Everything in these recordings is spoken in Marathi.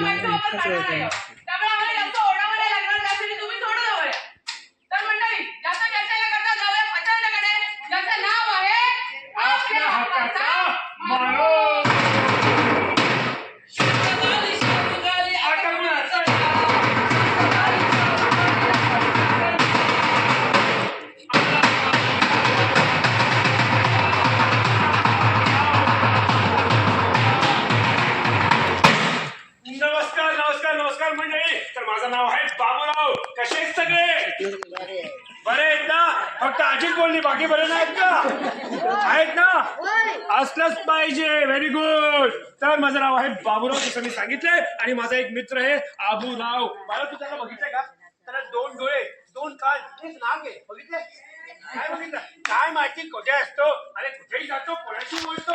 माहिती वापर करणार आहे त्यामुळे आम्हाला जास्त ओरडावं नाही लागणार त्यासाठी तुम्ही थोडं जवळ या तर मंडळी जास्त चर्चा न करता जाऊया प्रचंडकडे ज्याचं नाव आहे आपल्या हाताचा माणूस नमस्कार नमस्कार नमस्कार मंडळी. तर माझं नाव आहे बाबूराव. कसे आहेत सगळे? बरे आहेत ना? फक्त आजीच बोलली, बाकी बरे नाहीत का? आहेत ना? असलंच पाहिजे. Very good. तर माझं नाव आहे बाबूराव जसं मी सांगितलंय आणि माझा एक मित्र आहे आबूराव. मला तू त्याला बघितलंय का? त्याला 2 डोळे 2 कान एक नाक आहे. बघितलंय? काय बघितलं? काय माहिती कुठे असतो? अरे कुठेही जातो, कोणाशी बोलतो?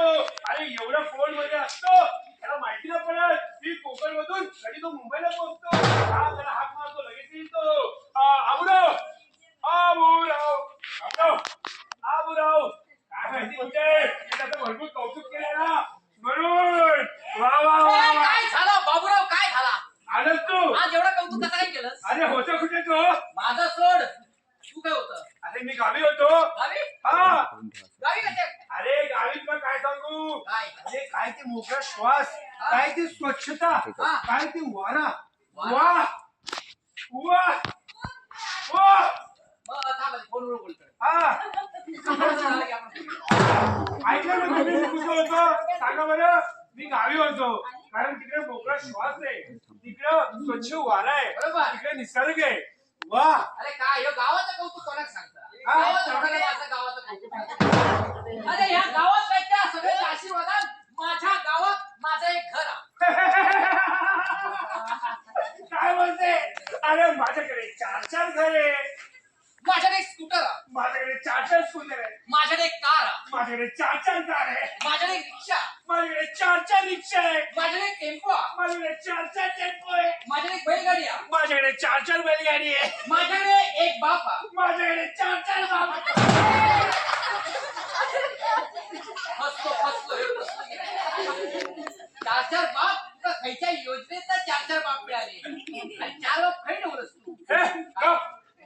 अरे एवढं फोन मध्ये असतो, त्याला माहिती नाही पडत. मी कोकण मधून कधी तो मुंबईला पोहोचतो. हा त्याला हाक मारतो, लगेच येतो. आबूराव आबूराव आबूराव आबूराव. काय माहिती कुठे? त्याचं भरपूर कौतुक केलं ना म्हणून. वा वा वा. काय झालं बाबूराव काय झाला आलंच तू. आज एवढं कौतुक कसं काय केलं अरे होतं कुठे तो? माझं सोड तू काय होतं अरे मी गावी होतो. गावी हा गावी कसे अरे गावीत पण काय सांगू. काय अरे काय ते मोकळा श्वास, काय ती स्वच्छता, काय ती वारा. वा वा वा. फोनवर बोलतोय हा ऐकलं ना तुम्ही? मी कुठं होतो सांगा बरं. मी गावी होतो कारण तिकडे मोकळा श्वास आहे, तिकडं स्वच्छ वारा आहे, बरोबर. तिकडे निसर्ग आहे. वा अरे काय ह्यो गावाचं कौतुक कोणाला सांगता हा. गावात राहणाऱ्या असं गावाचं कौतुक सांगता. अरे ह्या गावात राहायच्या सगळ्यांच्या आशीर्वादात माझ्या गावात माझं एक घर आहे. काय बोलते? अरे माझ्याकडे 4 घर आहे, माझ्याकडे एक स्कूटर आहे, माझ्याकडे 4 स्कूटर आहे, माझ्याकडे एक कार आहे, माझ्याकडे 4 कार आहे, माझ्याकडे एक रिक्षा, माझ्याकडे 4 रिक्षा आहे, माझ्याकडे एक टेम्पो आहे, माझ्याकडे 4 टेम्पो आहे, माझ्याकडे एक बैलगाडी आहे, माझ्याकडे 4 बैलगाडी आहे, माझ्याकडे एक बाप आहे. माझ्याकडे 4 बाप आहे. हसतो हसतो हे हसतो. 4 बाप तुला खायच्या योजनेत 4 बाप मिळाले आणि 4 बाप खाई नवलंस तू. हे, गप.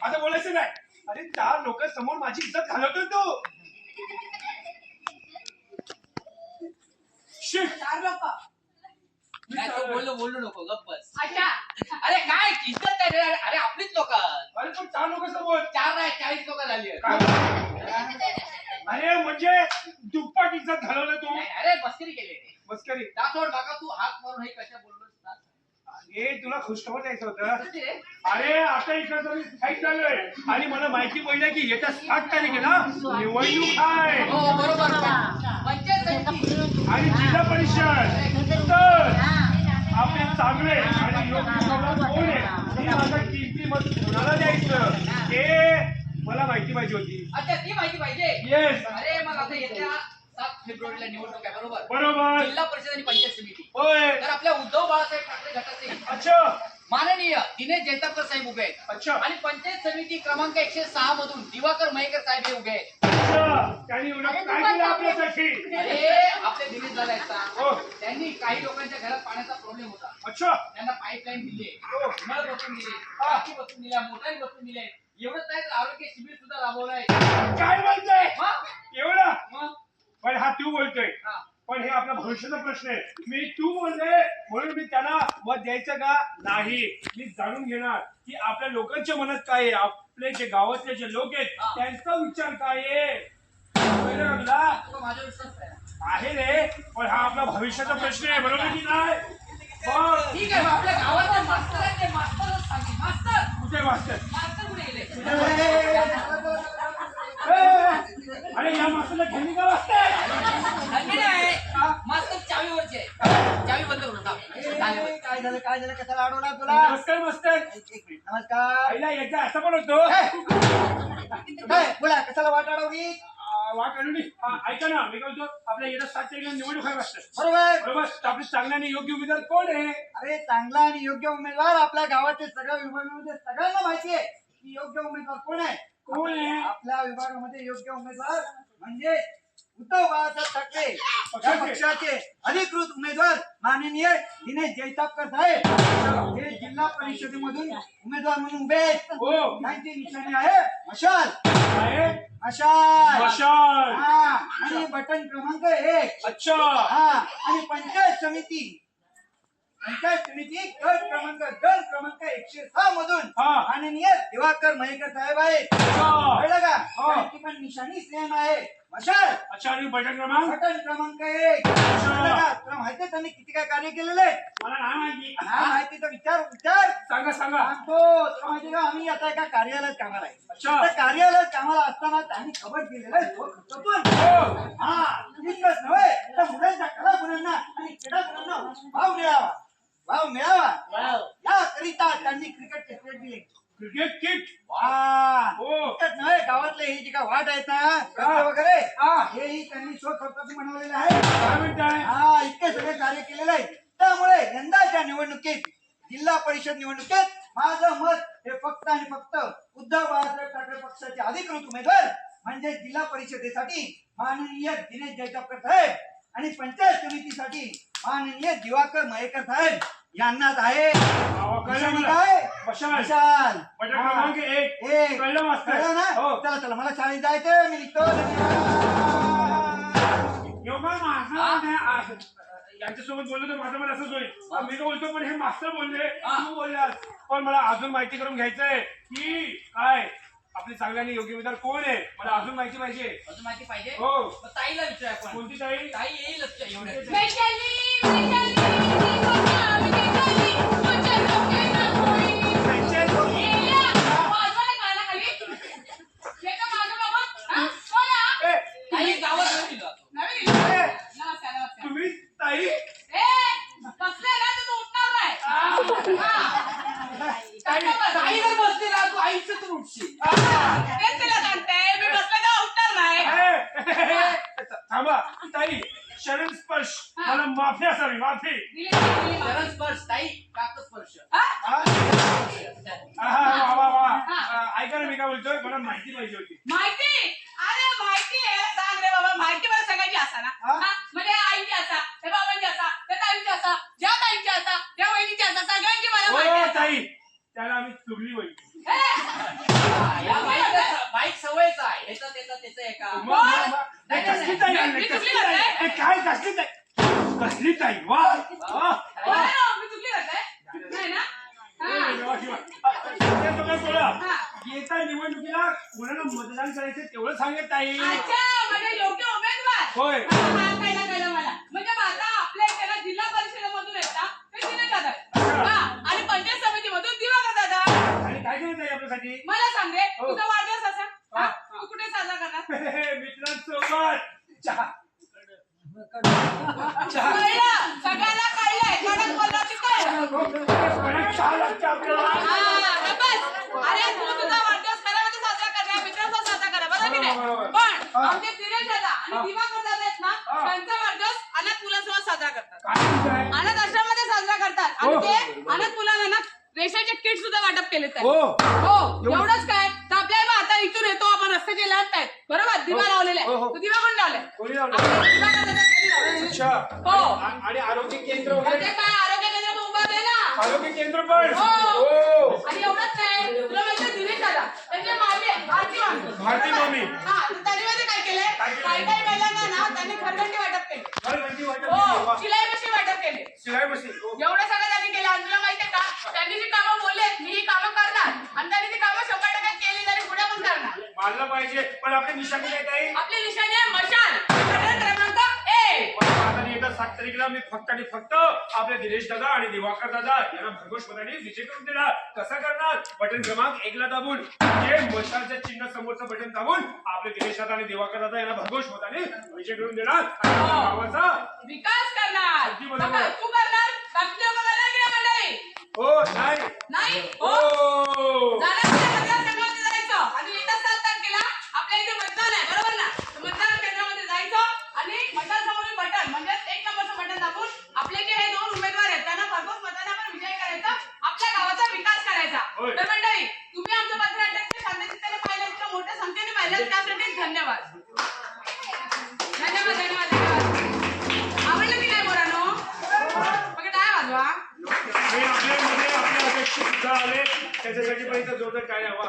आता बोलायचं नाही. अरे 4 लोक समोर माझी इज्जत घालवतो तू. शिट. 4 लोक काय तू बोलू नको गप्प बस. अच्छा अरे काय इज्जत काय रे? अरे आपलीच लोक अरे पण 4 लोक समोर 4 नाही 40 लोक झाली आहेत. काय? अरे म्हणजे दुप्पट इज्जत घालवलं तू. नाही, अरे मस्करी केली रे. मस्करी. दासोड बाका तू हात मारून हे कशा बोललोस ना? हे तुला खुशखबर द्यायचं होतं. कशी रे? अरे आता इकडं मी स्थायिक झालोय आणि मला माहिती पडलं की येत्या 7 तारखेला निवडणूक आहे हो बरोबर पंचायत समिती आणि जिल्हा परिषद. तर आपले चांगले आणि योग्य उमेदवार कोण आहे हे माझं किमती मत कोणाला द्यायचं हे मला माहिती पाहिजे होती. अच्छा ती माहिती पाहिजे. येस. अरे मग आता येत्या 7 फेब्रुवारीला निवडणूक आहे बरोबर. बरोबर. जिल्हा परिषद आणि पंचायत समिती. होय. तर आपल्या उद्धव बाळासाहेब ठाकरे गटाचे अच्छा माननीय दिनेश जैतापकर साहेब उभे आहेत. अच्छा आणि पंचायत समिती क्रमांक 106 मधून दिवाकर मयेकर साहेब हे उभे आहेत. अच्छा. त्यांनी एवढं काय केलं आपल्यासाठी? अरे आपले दिनेश दादा आहेत ना, हो. त्यांनी काही लोकांच्या घरात पाण्याचा प्रॉब्लेम होता. अच्छा. त्यांना पाईपलाईन दिली, हो. नळ बसून दिले, टाकी बसून दिल्या, मोटारी बसून दिले. एवढंच नाही तर आरोग्य शिबिर सुद्धा राबवलंय. काय बोलतोय एवढं? मग पण हा तू बोलतोय, हा. पण हे आपला भविष्याचा प्रश्न आहे. मी तू बोलले म्हणून मी त्यांना मत द्यायचं का नाही मी जाणून घेणार की आपल्या लोकांच्या मनात काय आहे, आपले जे गावातले जे लोक आहेत त्यांचा विचार काय आहे. कळलं का तुला? माझा विश्वास आहे. आहे रे, पण हा आपला भविष्याचा प्रश्न आहे. बरोबर की नाही? मग ठीक आहे, मग आपल्या गावातले मास्तर आहेत ते मास्तरच सांगतील. मास्तर कुठे मास्तर? मास्तर कुठे गेले? अरे या मास्टरला घेणे का वाजताय? धन्य नाही. मास्तर चावीवरचे आहे. चावी बंद करून टाक. काय झालं कशाला अडवला तुला? नमस्कार मास्तर. एक मिनिट. नमस्कार. पहिला एकदा असं पण होतो. काय बोला कशाला वाट अडवली? वाट आणली. ऐका ना मी काय म्हणतो आपल्या येत्या 7 तारखेला निवडणूक आहे मास्टर. बरोबर. बरोबर. तर आपले चांगले आणि योग्य उमेदवार कोण आहे? अरे चांगला आणि योग्य उमेदवार आपल्या गावातील सगळ्या विभागामध्ये सगळ्यांना माहिती आहे की योग्य उमेदवार कोण आहे. कोण आहे? आपल्या विभागामध्ये योग्य उमेदवार म्हणजे उद्धव बाळासाहेब ठाकरे या पक्षाचे अधिकृत उमेदवार माननीय दिनेश जैतापकर साहेब हे जिल्हा परिषदेमधून उमेदवार म्हणून उभे आहेत. त्यांची निशाणी आहे मशाल. मशाल. मशाल. हा आणि बटन क्रमांक 1. अच्छा. हा आणि पंचायत समिती गट क्रमांक 106 मधून माननीय दिवाकर मयेकर साहेब आहेत. कळलं का? त्यांची पण निशाणी सेम आहे मशाल. अच्छा. आणि बटन क्रमांक 1. तुला माहिती आहे त्यांनी किती काय कार्य केलेलं आहे? मला नाही माहिती. हा माहिती तर विचार सांगा. सांगतो. तुला माहिती का आम्ही आता एका कार्यालयात कामाला आहे. अच्छा. त्या कार्यालयात कामाला असताना त्यांनी खबर केलेलं आहे. हा इतकंच नव्हे तर मुलांच्या कला गुणांना आणि क्रीडा गुणांना भाव मिळावा याकरिता त्यांनी क्रिकेटचे सेट दिले. Cricket kit. इतकंच नव्हे गावातले हे जे काय वाट आहेत ना रस्ते वगैरे हेही त्यांनी स्वखर्चातून बनवलेले आहे. काय म्हणताय? हा इतके सगळे कार्य केलेले आहे. त्यामुळे यंदाच्या निवडणुकीत जिल्हा परिषद निवडणुकीत माझं मत हे फक्त आणि फक्त उद्धव बाळासाहेब ठाकरे पक्षाचे अधिकृत उमेदवार म्हणजे जिल्हा परिषदेसाठी माननीय दिनेश जैतापकर साहेब आणि पंचायत समितीसाठी माननीय दिवाकर मयेकर साहेब यांनाच आहे. काय मशाल. बटन क्रमांक 1. कळलं मास्तर. कळलं ना? चला मला शाळेत जायचंय. मी निघतो. यांच्यासोबत बोललो तर माझं मला असंच होईल. मी तर बोलतो पण हे मास्तर बोलले तू बोललास. पण मला अजून माहिती करून घ्यायचंय की काय आपले चांगल्याने योग्य उमेदवार कोण आहे. मला अजून माहिती पाहिजे. अजून माहिती पाहिजे. हो. ताईला विचारूया आपण. कोणती ताई? ताई येईलच एवढ्या. ताई गावात नवीन जातो. तुम्ही ताई? ताईवर बसते ना तू आईचं तर उठशील. थांबा ताई. शरण स्पर्श मला माफी असावी. माफी. शरण स्पर्श ताई काक स्पर्श. ऐका ना मी काय बोलतोय. मला माहिती पाहिजे होती. माहिती? अरे माहिती आहे. सांग रे बाबा. माहिती मला सगळ्यांची असा ना. म्हणजे आईची असा, त्या बाबांची असा, त्या ताईंची असा, ज्या ताईंची असा, त्या वहिनीची असा, सगळ्यांची मला माहिती आहे. ताई त्याला आम्ही चुगली वहिनी. बाईक सवयच आहे. त्याचं एका कसली ताई? काय कसली ताई? वा मी चुकली करताय नाही ना. येत्या निवडणुकीला कोणाला मतदान करायचं तेवढं सांगत ताई. अच्छा म्हणजे योग्य उमेदवार. होय. कळलं मला. म्हणजे आता आपल्या इथे जिल्हा परिषदेमधून येतात ते दिनेश दादा आणि पंचायत समितीमधून दिवाकर दादा. आणि काय केलं ताई आपल्यासाठी? मला सांग रे तुझा वाढदिवस असा तू कुठे साजरा करणार? मित्रांसोबत चहा. सगळ्यांना कळलंय. कडक बोलण्याची अरे तू तुझा वाढदिवस घरामध्ये साजरा करणार मित्रांसोबत साजरा करा बरोबर की नाही. पण आमचे दिनेश दादा आणि दिवाकर दादा आहेत ना त्यांचा वाढदिवस अनाथ मुलांसोबत साजरा करतात. अनाथ आश्रमामध्ये साजरा करतात आणि ते अनाथ मुलांना ना रेशनचे किट सुद्धा वाटप केले हो एवढंच काय तर आपल्याला आता इथून येतो आपण रस्त्याचे लांब आहेत बरोबर. दिवा लावलेला आहे. दिवा कोण लावलाय? हो. आणि आरोग्य केंद्र वगैरे काय आरोग्य केंद्र उभा आहे ना. आरोग्य केंद्र पण. आणि एवढंच नाही तुला माहिती दिनेश दादा त्यांचे मागे भारती मामी. त्यांनी मध्ये काय केलंय काही महिलांना ना त्यांनी घरघंटी वाटप केले. शिलाई मशीन वाटप केले. शिलाई मशीन. एवढं सगळं त्यांनी केलं. आणि तुला माहितीये का त्यांनी जी कामं बोललेत मी ही कामं करणार आणि त्यांनी ती कामं 100% केली तरी पुढे पण करणार. मानलं पाहिजे. पण आपली निशाणी काय ताई? आपली निशाणी आहे मशाल. क्रमांक 1. आता येत्या 7 तारखेला मी फक्त आणि फक्त आपले दिनेश दादा आणि दिवाकर दादा यांना भरघोष मताने विजय करून देणार. कसं करणार? बटन क्रमांक 1 ला दाबून जे मशालच्या चिन्ह समोरचं बटन दाबून आपले दिनेश दादा आणि दिवाकर दादा यांना भरघोष मताने विजय करून देणार. गावाचा विकास करणार. अगदी बरोबर. तू करणार बाकी लोक करणार की नाही मंडळी? हो नाही हो मतदारसंघामध्ये जायचं आणि येत्या 7 तारखेला आपल्या इथे मतदान आहे बरोबर ना. मतदान केंद्रामध्ये जायचं आणि मतदारसंघावरील बटन म्हणजे 1 नंबरचं बटन दाबून आपले जे हे 2 उमेदवार आहेत त्यांना भरघोस मताने आपण विजय करायचा. आपल्या गावाचा विकास करायचा. तर मंडळी तुम्ही आमचं पत्रनाट्य शांततेने पाहिलं इतकं मोठ्या संख्येने पाहिलं त्यासाठी धन्यवाद. सुद्धा आले त्याच्यासाठी पण इथं जोरदार टाळ्या हवा